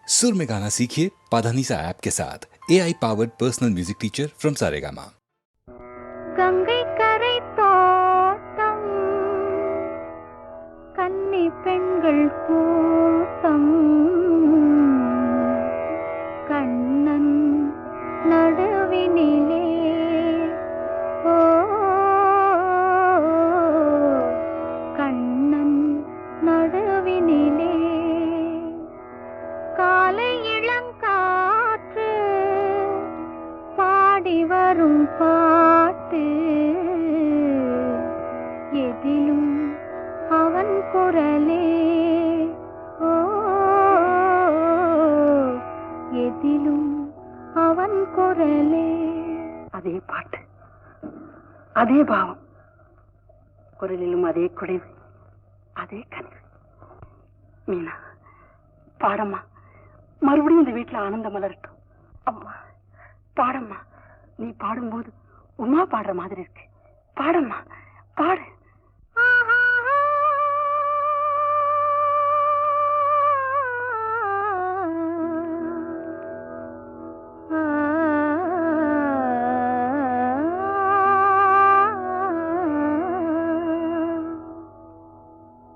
सुर में गाना सीखिए पाधानीसा ऐप के साथ। AI powered personal music teacher from Saregama. गंगै कரை தோட்டம் கன்னி பெண்கள் கூட்டம் கண்ணன் நடுவினிலே ஓ கண்ணன் நடுவினிலே காலை இளங்காற்று பாடி வரும் பாட்டு எதிலும் அவன் குரலே ஓ எதிலும் அவன் குரலே. அதே பாட்டு, அதே பாவம், குரலிலும் அதே குடைவு, அதே கனிவு. மீனா பாடம்மா, மறுபடியும் இந்த வீட்டுல ஆனந்தம் மலரட்டும். அம்மா பாடம்மா, நீ பாடும்போது உமா பாடுற மாதிரி இருக்கு. பாடம்மா பாடு.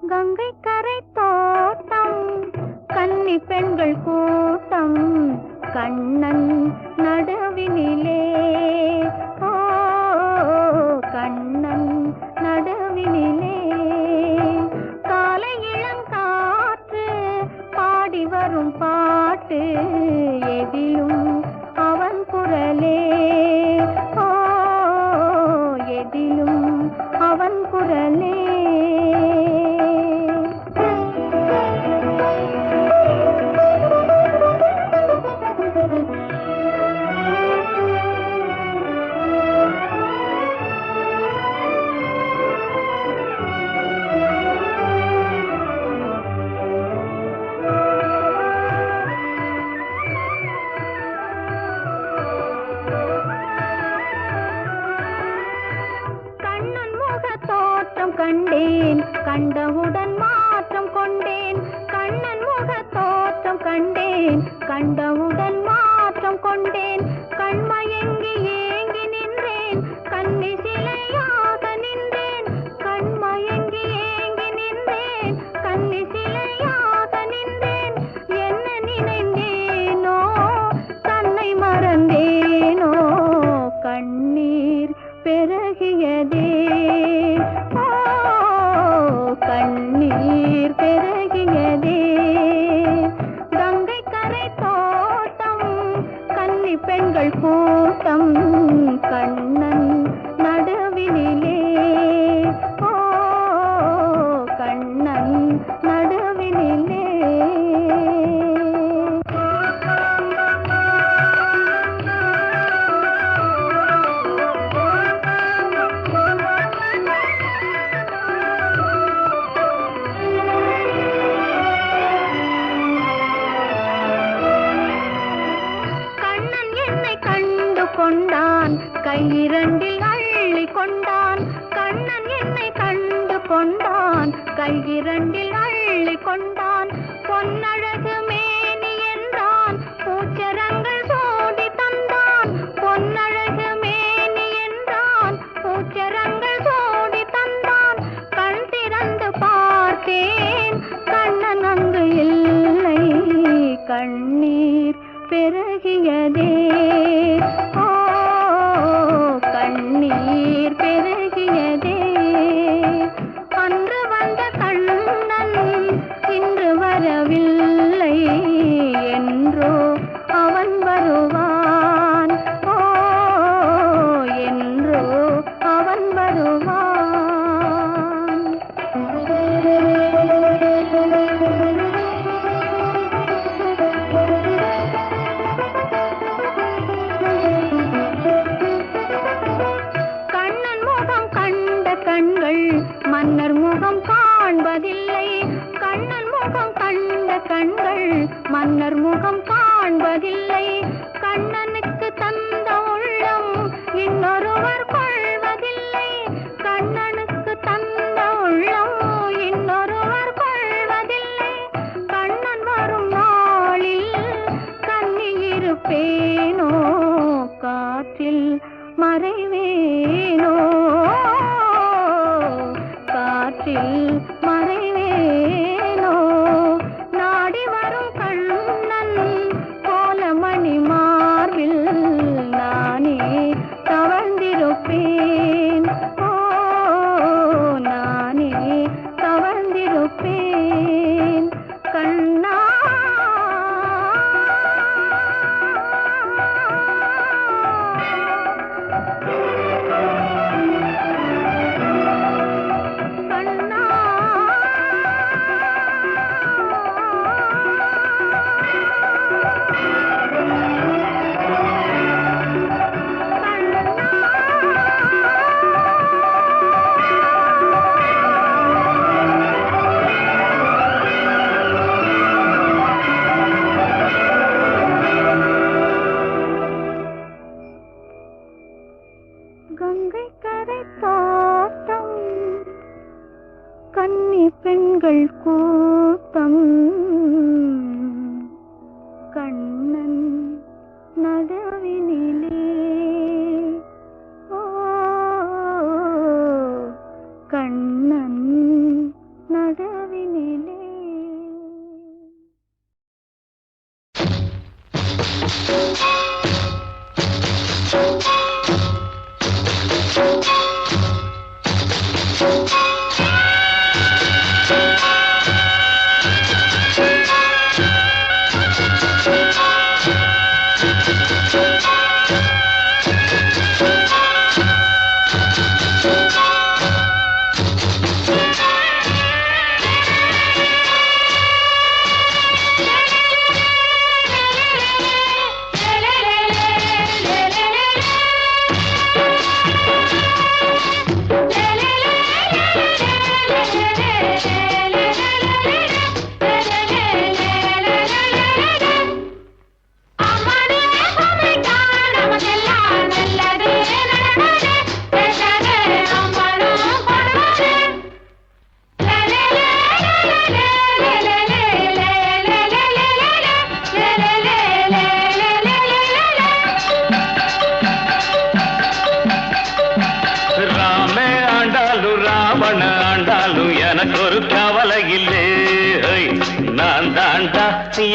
கங்கை கரை தோட்டம் கன்னி பெண்கள் கூட்டம் கண்ணன் நடுவினிலே ஓ கண்ணன் நடுவினிலே காலை இளங்காற்று பாடி வரும் பாட்டு எதிலும் அவன் குரலே ஓ எதிலும் அவன் குரலே. கண்டேன் கண்டவுடன் மாற்றம் கொண்டேன் கண்ணன் முக தோற்றம் கண்டேன் கண்டவுடன் மாற்றம் கொண்டேன் கண்மயங்கி ஏங்கி நின்றேன் கண்ணி சிலையாக நின்றேன் கண்மயங்கி ஏங்கி நின்றேன் கண்ணி சிலையாக நின்றேன் என்ன நினைந்தேனோ தன்னை மறந்தேனோ கண்ணீர் பெருகியதே கண்ணீர் பெருகியதே. கங்கை கரை தோட்டம் கன்னி பெண்கள் கூட்டம் கண்ணன் நடுவினிலே ஓ கண்ணன் நடுவினிலே. கொண்டான் கையிரண்டில் அள்ளி கொண்டான் கண்ணன் என்னை கண்டு கொண்டான் கையிரண்டில் அள்ளி கொண்டான் பொன்னழகு மேனி என்றான் பூச்சரங்கள் சோடி தந்தான் பொன்னழகு மேனி என்றான் பூச்சரங்கள் சோடி தந்தான் கண் திறந்து பார்த்தேன் கண்ணன் அங்கு இல்லை கண்ணீர் பெருகியதே ஓ கண்ணீர் பெருகியதே. அன்று வந்த கண்ணன் இன்று வரவில்லை என்றோ அவன் வருவான் ஓ என்றோ அவன் வருவான். மன்னர் முகம் காண்பதில்லை கண்ணன் முகம் கண்ட கண்கள் மன்னர் முகம் காண்பதில்லை கண்ணனுக்கு தந்த உள்ளம் இன்னொருவர் கொள்வதில்லை கண்ணனுக்கு தந்த உள்ளம் இன்னொருவர் கொள்வதில்லை கண்ணன் வரும் நாளில்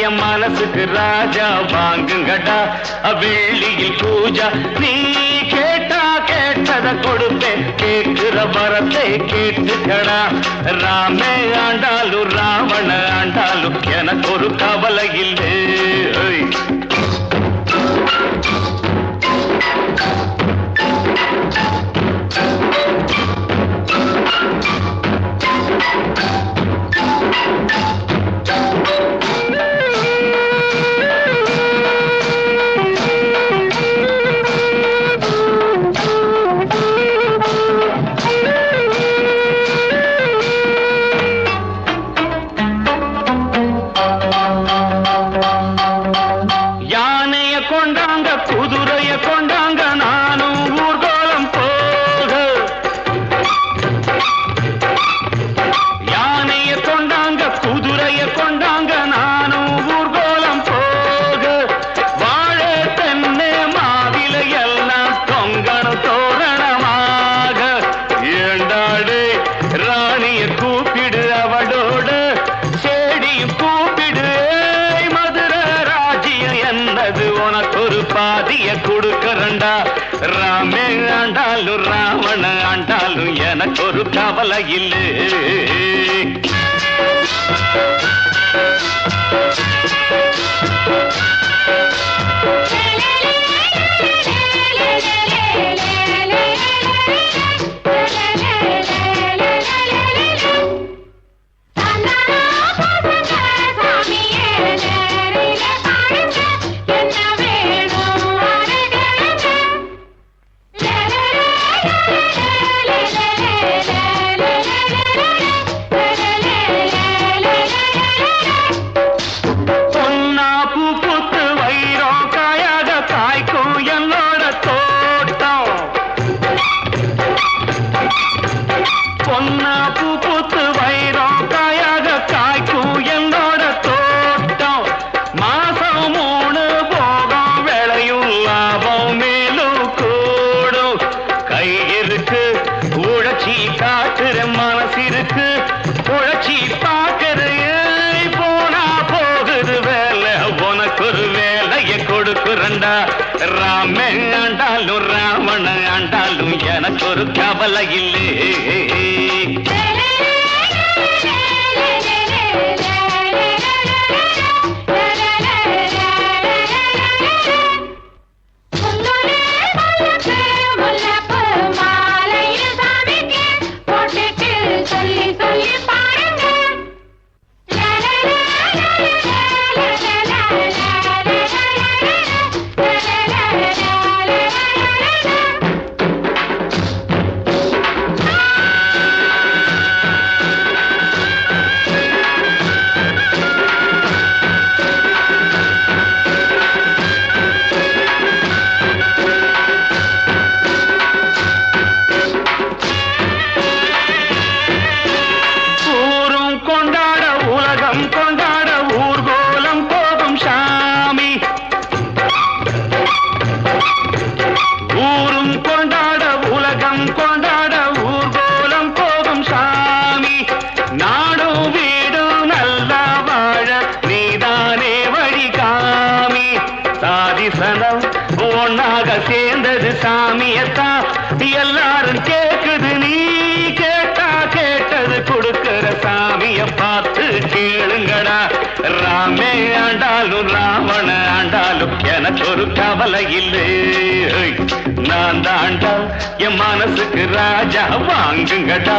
என் மனசுக்கு ராஜா வாங்குங்கடா வெள்ளியில் பூஜா நீ கேட்டா கேட்டத கொடுப்பேன் கேட்கிற வரத்தை கேட்டுக்கடா ராமே ஆண்டாலும் ராவண ஆண்டாலும் எனக்கு ஒரு கவலை இல்லை ராமே ஆண்டாலும் ராவண ஆண்டாலும் எனக்கு ஒரு கவலை இல்லை ராமே ஆண்டாலும் ராவண ஆண்டாலும் எனக்கு ஒரு கவலை இல்லை சேர்ந்தது சாமியத்தான் எல்லாரும் கேக்குது நீ கேட்டா கேட்டது கொடுக்கிற சாமிய பார்த்து கேளுங்கடா ராமே ஆண்டாலும் ராவண ஆண்டாலும் எனக்கு ஒரு கவலை இல்லை நான் தாண்டா என் மனசுக்கு ராஜா வாங்குங்கடா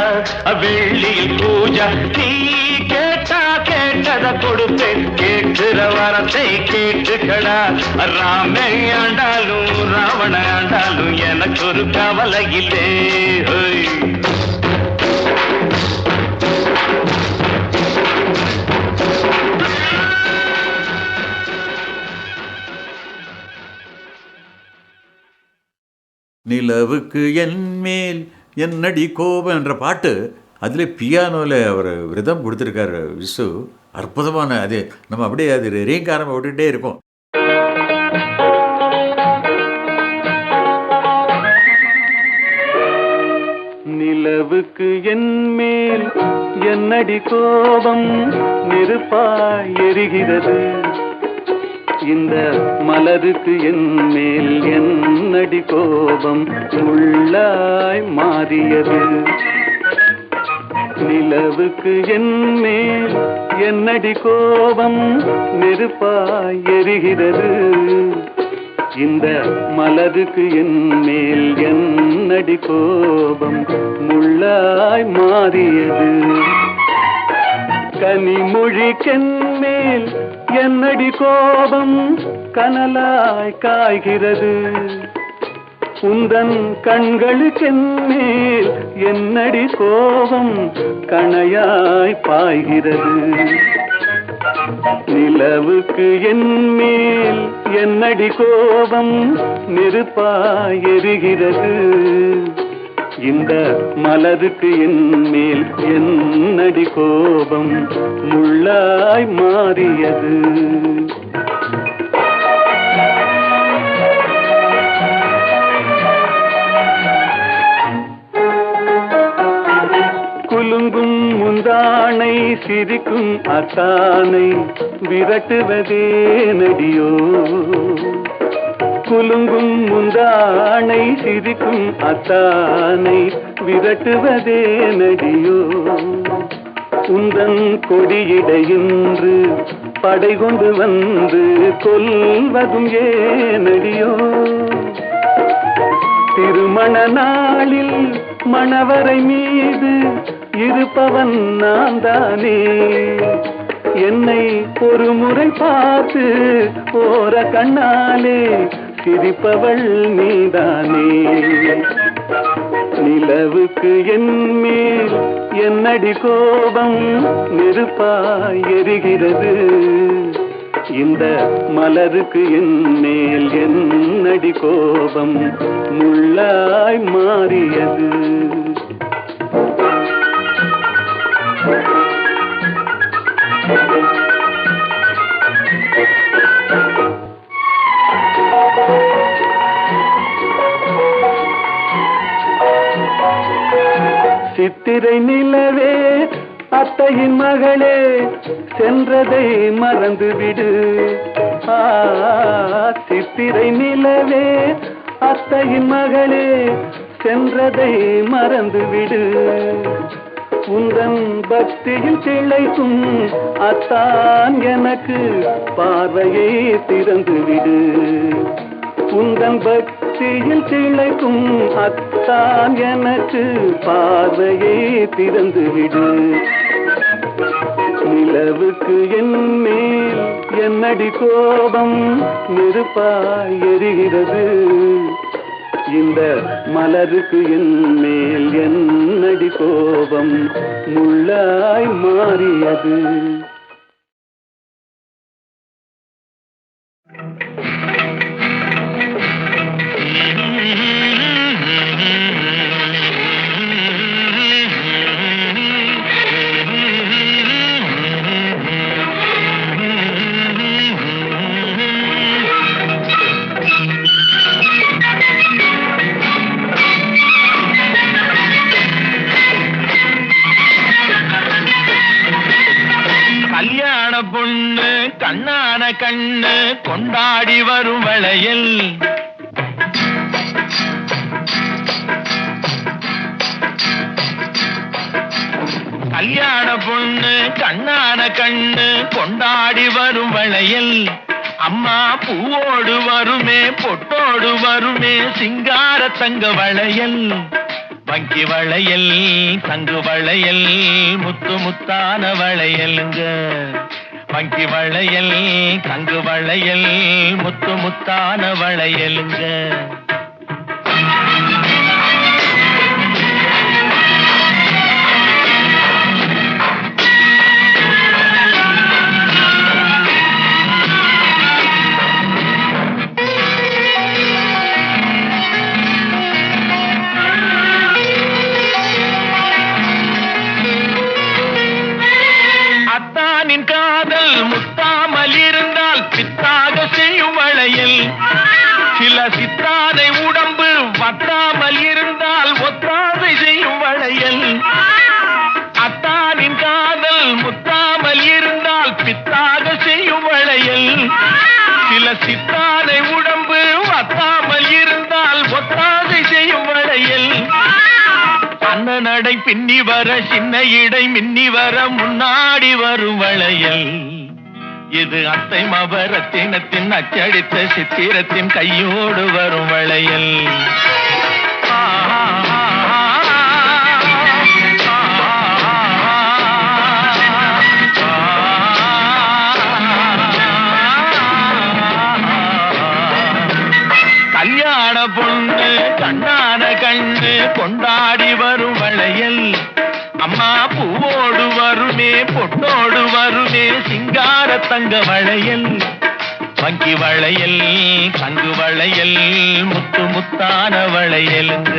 வெள்ளியில் பூஜா நீ கேட்டா கேட்டத கொடுப்பேன் கேட்கிற வரத்தை கேட்டுக்கடா ராமே ஆண்டாலும் ராவண ஆண்டாலும் எனக்கு ஒரு கவலை இல்லை நிலவுக்கு என் மேல் என்னடி கோபம் என்ற பாட்டு அதில் பியானோவில் அவர் விரதம் கொடுத்துருக்காரு விசு. அற்புதமான அது நம்ம அப்படியே அது ரீங்காரம் விட்டுகிட்டே இருப்போம். நிலவுக்கு என் மேல் என்னடி கோபம் நெருப்பாய் எரிகிறது இந்த மலருக்கு என் மேல் என்னடி கோபம் முள்ளாய் மாறியது நிலவுக்கு என் மேல் என்னடி கோபம் நெருப்பாய் எரிகிறது இந்த மலருக்கு என் மேல் என்னடி கோபம் முள்ளாய் மாறியது கனிமொழிக்கென் மேல் என்னடி கோபம் கனலாய் காய்கிறது உந்தன் கண்களுக்கென் மேல் என்னடி கோபம் கணையாய் பாய்கிறது நிலவுக்கு என் மேல் என்னடி கோபம் நெருப்பாய் எரிகிறது இந்த மலருக்கு என் மேல் என்னடி கோபம் முள்ளாய் மாறியது குலுங்கும் முந்தானை சிரிக்கும் அத்தானை விரட்டுவதே நடியோ குலுங்கும் முந்தானை சிரிக்கும் அத்தானை விரட்டுவதே நடியோ உந்தன் கொடியிடையின்று படை கொண்டு வந்து கொல்வதும் ஏனடியோ திருமண நாளில் மணவரை மீது இருப்பவன் நான் தானே என்னை ஒரு முறை பார்த்து ஓர கண்ணாலே சிரிப்பவள் நீதானே நிலவுக்கு என் மேல் என்னடி கோபம் நெருப்பாய் எரிகிறது இந்த மலருக்கு என் மேல் என்னடி கோபம் முள்ளாய் மாறியது சித்திரை நிலவே அத்தையின் மகளே சென்றதை மறந்துவிடு சித்திரை நிலவே அத்தையின் மகளே சென்றதை மறந்துவிடு உந்தன் பக்தியில் திளைக்கும் அத்தான் எனக்கு பார்வையை திறந்துவிடு உந்தன் பக்தியில் திளைக்கும் அத்தான் எனக்கு பார்வையை திறந்துவிடு நிலவுக்கு என் மேல் என்னடி கோபம் நெருப்பாய் எரிகிறது இந்த மலருக்கு என் மேல் என்னடி கோபம் முள்ளாய் மாறியது பொண்ணு கண்ணான கண்ணு கொண்டாடி வரும் வளையல் கல்யாண பொண்ணு கண்ணான கண்ணு கொண்டாடி வரும் வளையல் அம்மா பூவோடு வருமே பொட்டோடு வருமே சிங்கார தங்க வளையல் வங்கி வளையல் தங்கு வளையல் முத்து முத்தான வளையலுங்க வங்கி வளையல் தங்கு வளையல் முத்து முத்தான வளையலுங்க சில சித்தானை உடம்பு வத்தாமல் இருந்தால் ஒத்தாதை செய்யும் வளையல் அத்தானின் காதல் முத்தாமல் இருந்தால் பித்தாக செய்யும் வளையல் சில சித்தானை உடம்பு வத்தாமல் இருந்தால் ஒத்தாதை செய்யும் வளையல் அண்ண நடை பின்னி வர சின்ன இடை மின்னி வர முன்னாடி வரும் வளையல் இது அத்தை மபரத்தினத்தின் அச்சடித்த சித்திரத்தின் கையோடு வரும் வளையல் கல்யாண பொண்ணு கண்ணான கண்ணு கொண்டாடி வரும் வளையல் அம்மா பூவோடு வருமே பொட்டோடு வருமே சிங்கார தங்க வளையல் வங்கி வளையல் தங்கு வளையல் முத்து முத்தான வளையலுங்க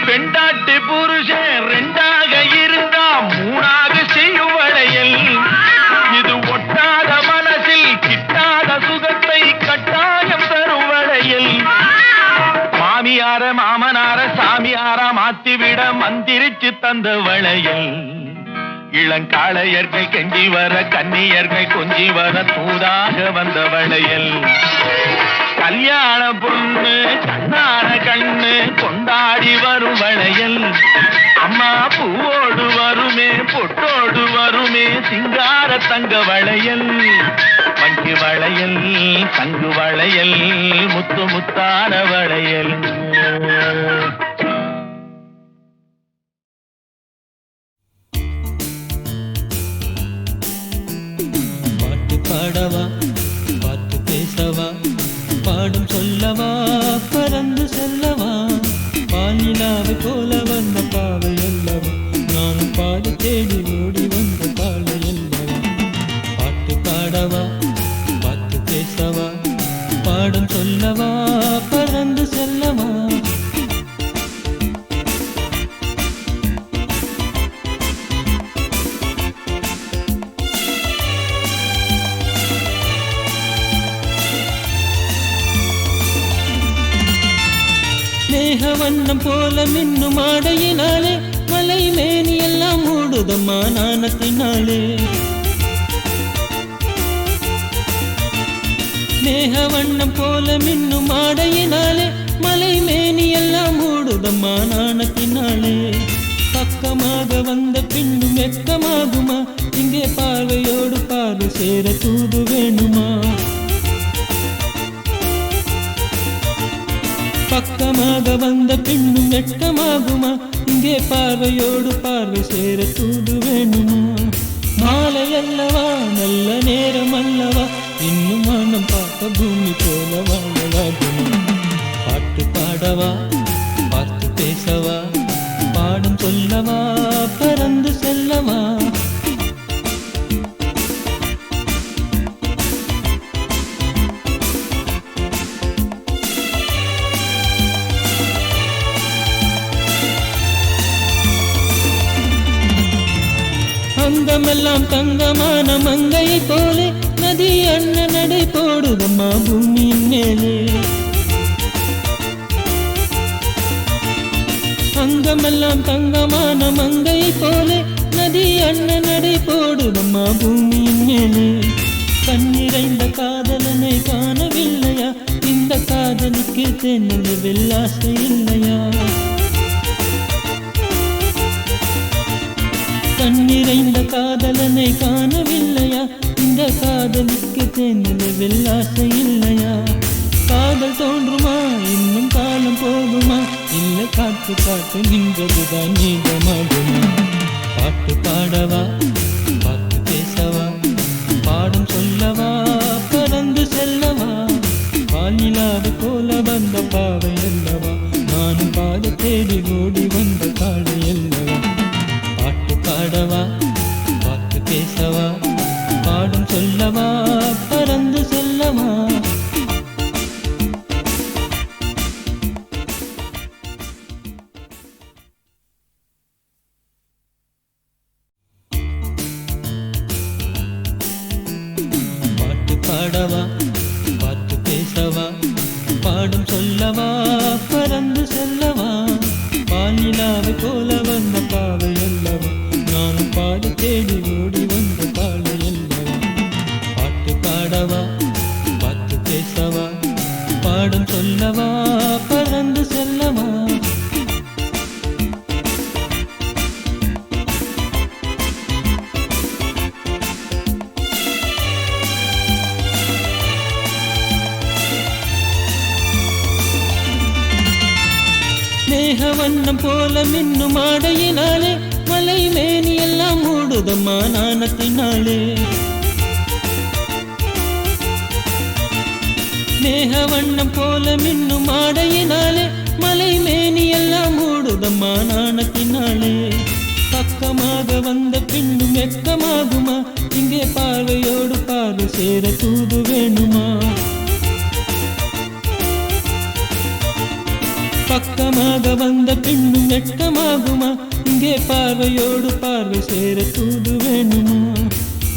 பெண்டாட்டு புருஷன் ரெண்டாக இருந்தா மூணாக செய்யும் வளையல் இது ஒட்டாத மனசில் கிட்டாத சுகத்தை கட்டாயம் தரும் வளையல் மாமியார மாமனார சாமியார மாத்திவிட மந்திரிச்சு தந்த வளையல் இளங்காளையர்கள் கெஞ்சி வர கன்னியர்கள் கொஞ்சி வர தூதாக வந்த வளையல் கல்யாண பொண்ணு கண்ணான கண்ணு கொண்டாடி வரும் வளையல் அம்மா பூவோடு வருமே பொட்டோடு வருமே சிங்கார தங்க வளையல் வங்கி வளையல் தங்கு வளையல் முத்து முத்தான வளையல் பாட்டு பாடவா பாட்டு பேசவா பாடும் சொல்லவா பறந்து செல்லவா பாலிலாவை போல வந்த பாவை அல்லவா நானும் பாடி தேடி ஓடி வந்த பாலை அல்லவா பாட்டு பாடவா பாட்டு பேசவா பாடும் சொல்லவா பறந்து செல்லவா மேகவண்ணம் போல மின்னும் ஆடையினாலே மலை மேனி எல்லாம் மூடுதம்மா நாணத்தினாலே மேகவண்ணம் போல மின்னும் ஆடையினாலே மலை மேனி எல்லாம் மூடுதம்மா நாணத்தினாலே பக்கமாக வந்த பின்னும் வெக்கமாகுமா இங்கே பார்வையோடு பார்வை சேர தூது வேணுமா பக்கமாக வந்த பின்னும் வெட்கமாகுமா இங்கே பார்வையோடு பார்வை சேர தூது வேணுமா மாலை அல்லவா நல்ல நேரம் அல்லவா இன்னும் மனம் பார்த்த பூமி போல வாழலாகுமா பாட்டு பாடவா பாட்டு பேசவா பாடும் சொல்லவா பறந்து செல்லவா அங்கமெல்லாம் தங்கமான மங்கை போலே நதி அண்ண நடை போடுதம்மா பூமியின் மேலே அங்கமெல்லாம் தங்கமான மங்கை போலே நதி அண்ணன் நடை போடுதம்மா பூமியின் மேலே. கண்ணிறைந்த காதலனை காணவில்லையா? இந்த காதலுக்கு தென்னவில் ஆசை இல்லையா? கண்ணிறைந்த காதலனை காணவில்லையா? இந்த காதலுக்கு தென்னவில் ஆசை இல்லையா? காதல் தோன்றுமா? இன்னும் காலம் போகுமா? இல்லை காத்து காத்து நின்றதுதான் நீதமாகுமா? பாட்டு பாடவா, பாட்டு பேசவா, பாடம் சொல்லவா, பறந்து செல்லவா? வானிலாத போல வந்த பாவை அல்லவா? நானும் பாத தேடி ஓடி வந்த காடு அல்லவா? பாட்டு பாடவா, பாட்டு பேசவா, பாடம் சொல்லவா, பறந்து செல்லவா? பாடவா, பாட்டு பேசவா, பாடும் சொல்லவா, பறந்து செல்லவா? வானிலாவை போல வந்த பாவை அல்லவா? நானும் பாடு தேடி ஓடி வந்த பாடு அல்லவா? பாட்டு பாடவா, பாட்டு பேசவா, பாடும் சொல்லவா, பறந்து செல்லவா? மேகவண்ணம் போல மின்னும் ஆடையினாலே மலை மேனி எல்லாம் மூடுதம்மா நாணத்தினாலே. மேகவண்ணம் போல மின்னும் ஆடையினாலே மலை மேனி எல்லாம் மூடுதம்மா நாணத்தினாலே. பக்கமாக வந்த பின்னும் வெக்கமாகுமா? இங்கே பார்வையோடு பார்வை சேர தூது வேணுமா? பக்கமாக வந்த பின்னும் வெட்கமாகுமா? இங்கே பார்வையோடு பார்வை சேர தூது வேணுமா?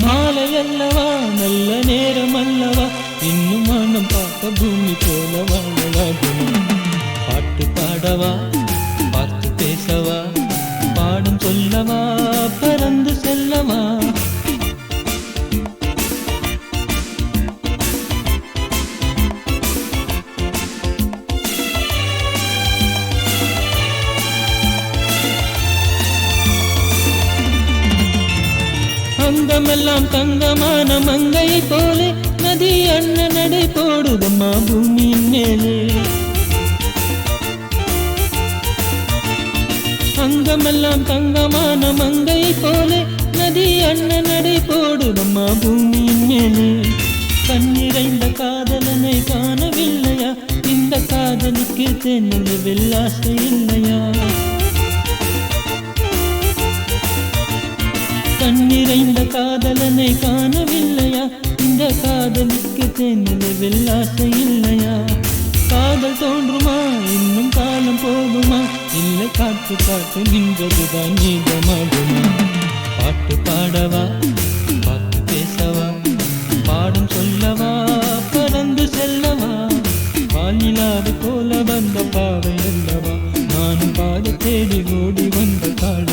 மாலை அல்லவா, நல்ல நேரம் அல்லவா, இன்னும் மனம் பார்த்த பூமி போல வாழலாகுமா? பாட்டு பாடவா, பாட்டு பேசவா, பாடும் சொல்லவா, பறந்து செல்லவா? அங்கமெல்லாம் தங்கமான மங்கை போலே நதி அண்ணன் நடை போடுதம்மா பூமியின் மேலே. அங்கமெல்லாம் தங்கமான மங்கை போலே நதி அண்ணன் நடை போடுதம்மா பூமியின் மேலே. கண்ணிறைந்த காதலனை காணவில்லையா? இந்த காதலுக்கு தென்னவில் ஆசை இல்லையா? கண்ணிறைந்த காதலனை காணவில்லையா? இந்த காதலுக்கு தென்னவில் ஆசை இல்லையா? காதல் தோன்றுமா? இன்னும் காலம் போகுமா? இல்லை காத்து காத்து நின்றதுதான் நீதமாகுமா? பாட்டு பாடவா, பாட்டு பேசவா, பாடம் சொல்லவா, பறந்து செல்லவா? வானிலாது போல வந்த பாவை அல்லவா? நானும் பாத தேடி ஓடி வந்த காடு